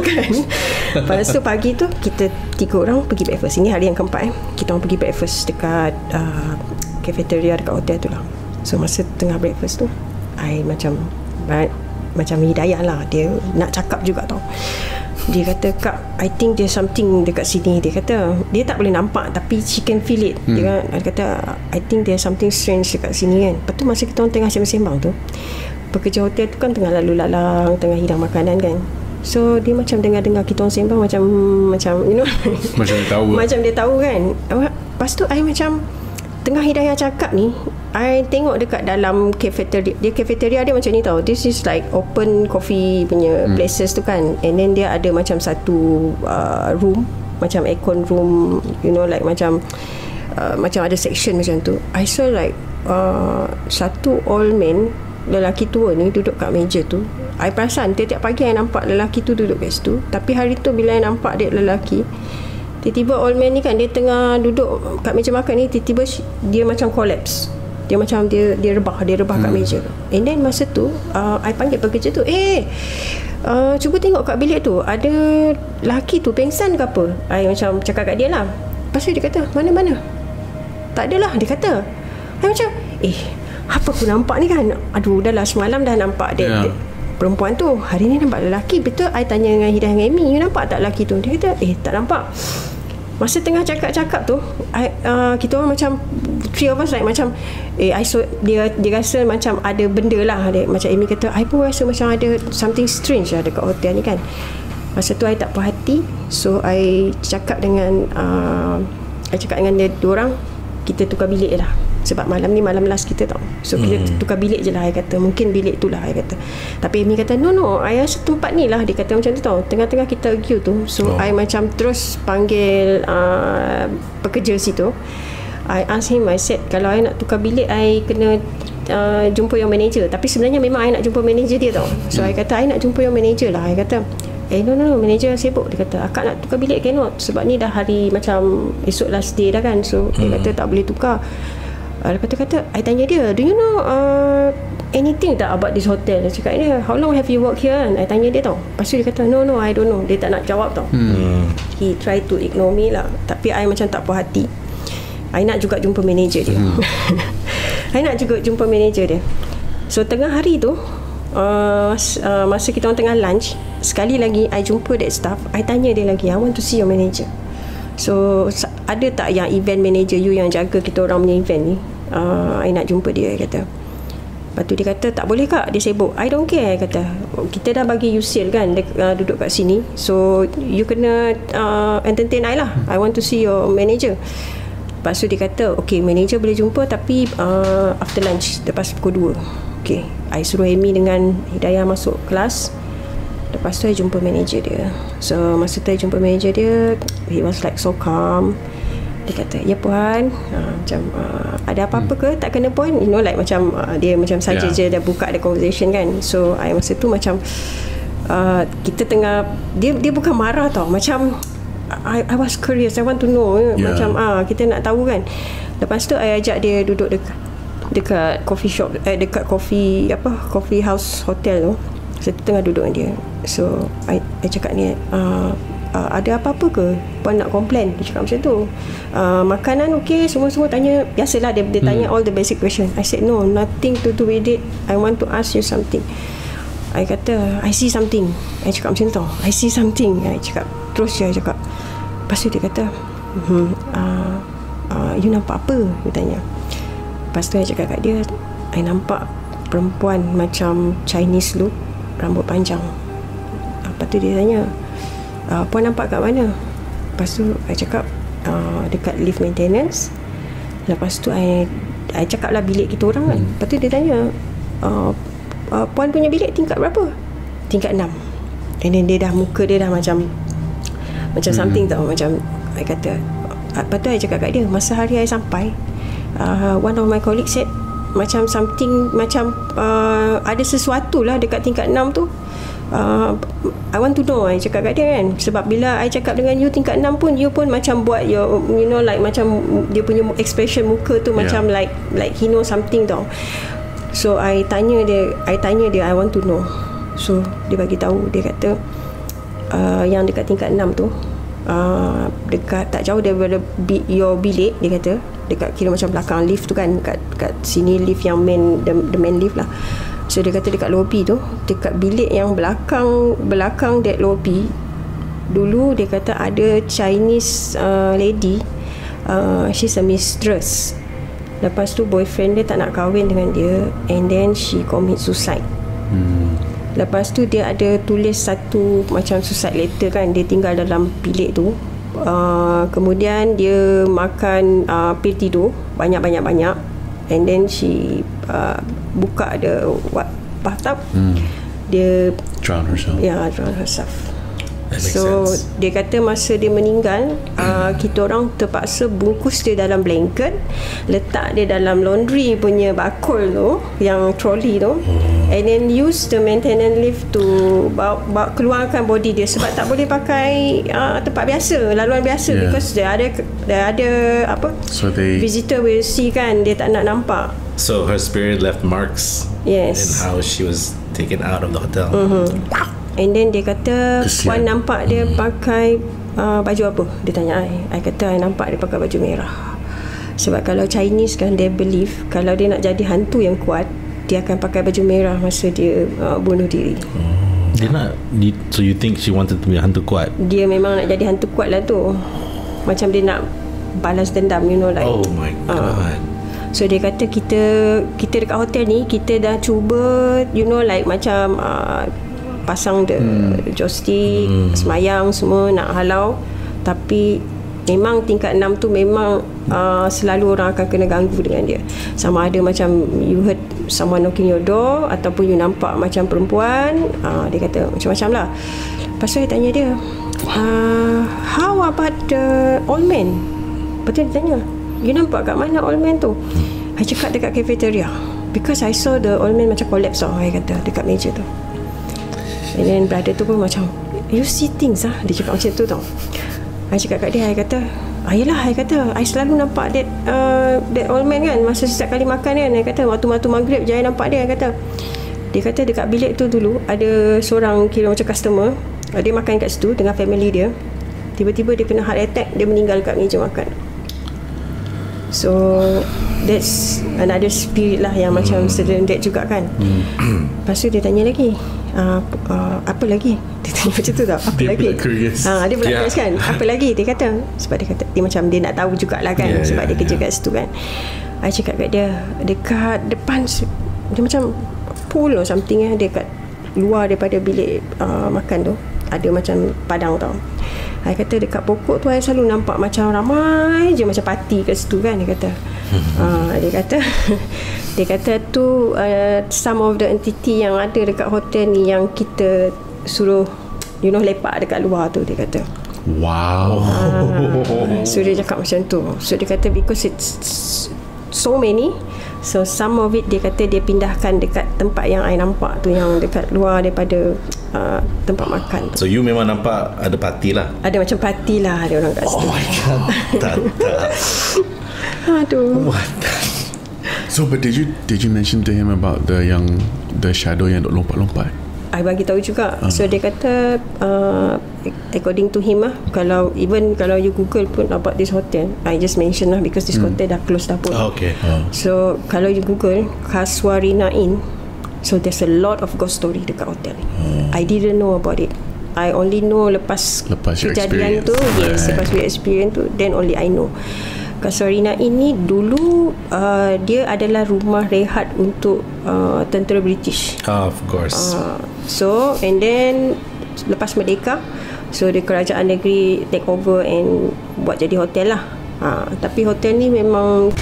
kan. Lepas tu pagi tu kita 3 orang pergi breakfast. Ini hari yang keempat kita orang pergi breakfast dekat cafeteria dekat hotel tu lah. So masa tengah breakfast tu I macam Hidayah lah, dia nak cakap juga tau. Dia kata, Kak, I think there's something dekat sini. Dia kata dia tak boleh nampak tapi she can feel it. Dia kata I think there's something strange dekat sini kan. Lepas tu masa kita orang tengah sembang-sembang tu, pekerja hotel tu kan tengah lalu lalang, tengah hidang makanan kan. So dia macam dengar kita orang sembang macam you know, macam dia tahu macam dia tahu kan. Lepas tu I macam tengah Hidayah cakap ni, I tengok dekat dalam cafeteria dia macam ni tau. This is like open coffee punya places tu kan. And then dia ada macam satu room, macam aircon room, you know, like macam ada section macam tu. I saw like satu old man, lelaki tua ni duduk kat meja tu. I perasan tiap-tiap pagi I nampak lelaki tu duduk kat situ. Tapi hari tu bila I nampak dia lelaki, tiba-tiba old man ni kan, dia tengah duduk kat meja makan ni, tiba-tiba dia macam collapse. Dia macam dia rebah kat meja tu. And then masa tu I panggil pekerja tu, cuba tengok kat bilik tu, ada lelaki tu pengsan ke apa. I macam cakap kat dia lah. Lepas tu dia kata, mana? Tak adalah, dia kata. I macam apa aku nampak ni kan. Aduh, dah lah, semalam dah nampak dia perempuan tu, hari ni nampak lelaki. Betul, I tanya dengan Hidayah dengan Amy, you nampak tak lelaki tu? Dia kata tak nampak. Masa tengah cakap-cakap tu, kita orang macam three of us like macam I saw dia rasa macam ada benda lah. Macam Amy kata, I pun rasa macam ada something strange lah dekat hotel ni kan. Masa tu I tak puas hati. So I cakap dengan dia dua orang, kita tukar bilik lah. Sebab malam ni malam last kita tau. So kita tukar bilik je lah, I kata. Mungkin bilik tu lah, I kata. Tapi Amy kata, no, I rasa tempat ni lah. Dia kata macam tu tau. Tengah-tengah kita argue tu. So I macam terus panggil pekerja situ. I ask him, I said, kalau I nak tukar bilik, I kena jumpa your manager. Tapi sebenarnya memang I nak jumpa manager dia tau. So I kata, I nak jumpa your manager lah. I kata, no, manager sibuk. Dia kata, akak nak tukar bilik cannot. Sebab ni dah hari macam esok last day dah kan. So dia kata tak boleh tukar. Lepas tu kata, I tanya dia, do you know anything tak about this hotel? Dia cakap dia, how long have you worked here? I tanya dia tau. Lepas tu dia kata, no, I don't know. Dia tak nak jawab tau. He try to ignore me lah. Tapi I macam tak puas hati. I nak juga jumpa manager dia. I nak juga jumpa manager dia. So tengah hari tu, masa kita orang tengah lunch, sekali lagi I jumpa that staff. I tanya dia lagi, I want to see your manager. So ada tak yang event manager you yang jaga kita orang punya event ni? I nak jumpa dia, kata. Lepas tu dia kata, tak boleh kak, dia sibuk. I don't care, kata. Kita dah bagi you sale kan, duduk kat sini. So you kena entertain I lah. I want to see your manager. Lepas tu dia kata, okay, manager boleh jumpa tapi after lunch, lepas pukul 2. Okay, I suruh Amy dengan Hidayah masuk kelas. Lepas tu I jumpa manager dia. So masa tu I jumpa manager dia, he was like so calm. Dia kata, ya puan, macam ada apa-apa ke? Tak kena puan, you know, like macam dia macam saja je dah buka the conversation kan. So I masa tu macam kita tengah, dia bukan marah tau, macam I was curious, I want to know, macam kita nak tahu kan. Lepas tu I ajak dia duduk dekat coffee shop, dekat coffee house hotel tu. Saya tengah duduk dengan dia. So I cakap ni, ada apa-apa ke? Puan nak komplain? Dia cakap macam tu. Makanan okey, semua tanya. Biasalah dia tanya all the basic question. I said no, nothing to do with it. I want to ask you something. I kata, I see something. I cakap macam tu. I see something. I cakap. Terus dia cakap. Lepas tu dia kata, you nampak apa? Dia tanya. Lepas tu I cakap kat dia, I nampak perempuan macam Chinese look, rambut panjang. Lepas tu dia tanya, puan nampak kat mana? Lepas tu I cakap, dekat lift maintenance. Lepas tu I cakap lah bilik kita orang kan. Lepas tu dia tanya, puan punya bilik tingkat berapa? Tingkat 6. And then muka dia dah macam something tau. Macam I kata. Lepas tu I cakap kat dia, masa hari I sampai, one of my colleagues said macam something, macam ada sesuatu lah dekat tingkat 6 tu. I want to know, I cakap kat dia kan. Sebab bila I cakap dengan you tingkat 6 pun, you pun macam buat your, you know, like macam dia punya expression muka tu macam like he know something tau. So I tanya dia, I want to know. So dia bagi tahu, dia kata yang dekat tingkat 6 tu, dekat tak jauh daripada your bilik, dia kata dekat kira macam belakang lift tu kan, kat sini lift yang main, the main lift lah. So dia kata dekat lobby tu, dekat bilik yang belakang that lobby, dulu dia kata ada Chinese lady, she's a mistress. Lepas tu boyfriend dia tak nak kahwin dengan dia, and then she commit suicide. Lepas tu dia ada tulis satu macam suicide letter kan, dia tinggal dalam bilik tu. Kemudian dia makan pil tidur banyak, and then she buka the bathtub, dia drown herself. Drown herself. So dia kata masa dia meninggal, kita orang terpaksa bungkus dia dalam blanket, letak dia dalam laundry punya bakul tu, yang trolley tu, and then use the maintenance lift to bawa keluarkan body dia, sebab tak boleh pakai tempat biasa, laluan biasa, because dia ada apa, so visitor will see kan, dia tak nak nampak. So her spirit left marks. Yes. In how she was taken out of the hotel. And then dia kata, Kesian. Puan nampak dia pakai baju apa? Dia tanya I kata I nampak dia pakai baju merah. Sebab kalau Chinese kan, they believe kalau dia nak jadi hantu yang kuat, dia akan pakai baju merah masa dia bunuh diri. So you think she wanted to be a hantu kuat? Dia memang nak jadi hantu kuat lah tu. Macam dia nak balas dendam, you know, like. Oh my god. So dia kata kita dekat hotel ni, kita dah cuba, you know, like macam pasang the joystick, semayang semua nak halau, tapi memang tingkat 6 tu memang selalu orang akan kena ganggu dengan dia. Sama ada macam you heard someone knocking your door, ataupun you nampak macam perempuan, dia kata macam-macam lah. Lepas tu dia tanya dia, how about the old man? Lepas tu dia tanya, you nampak kat mana old man tu? I cakap dekat cafeteria, because I saw the old man macam collapse tau, I kata, dekat meja tu. And then brother tu pun macam, you see things lah, dia cakap macam tu tau. I cakap kat dia, I kata, yelah, I kata I selalu nampak that old man kan, masa setiap kali makan kan, I kata waktu maghrib je I nampak dia. Dia kata dekat bilik tu dulu ada seorang kira macam customer, dia makan kat situ dengan family dia, tiba-tiba dia kena heart attack, dia meninggal kat meja makan. So that's another spirit lah yang macam serendet juga kan. Lepas tu dia tanya lagi, apa lagi? Dia tanya macam tu tau, apa Dia lagi? pula curious. Dia pula curious kan, apa lagi? Dia kata, sebab dia kata dia macam dia nak tahu jugalah kan, sebab dia kerja kat situ kan. I cakap kat dia, dekat depan dia macam pool or something, dekat luar daripada bilik makan tu ada macam padang tau. I kata dekat pokok tu I selalu nampak macam ramai je macam parti kat situ kan, dia kata. Dia kata tu some of the entity yang ada dekat hotel ni yang kita suruh, you know, lepak dekat luar tu, dia kata. Wow. So dia cakap macam tu. So dia kata because it's so many, so some of it dia kata dia pindahkan dekat tempat yang I nampak tu, yang dekat luar daripada tempat makan tu. So you memang nampak ada parti lah. Ada macam parti lah ada orang kat situ. Oh my god. Aduh. What? So but did you mention to him about the shadow yang duk lompat-lompat? I bagi tahu juga. So dia kata according to him lah, kalau you Google pun about this hotel, I just mention lah because this hotel dah close dah pun. Okay. So kalau you Google Casuarina Inn, so there's a lot of ghost story dekat hotel. I didn't know about it. I only know lepas your kejadian tu, experience. lepas we experience tu, then only I know. Casuarina ini dulu dia adalah rumah rehat untuk tentera British. Of course. So and then lepas merdeka, so the kerajaan negeri take over and buat jadi hotel lah. Tapi hotel ni memang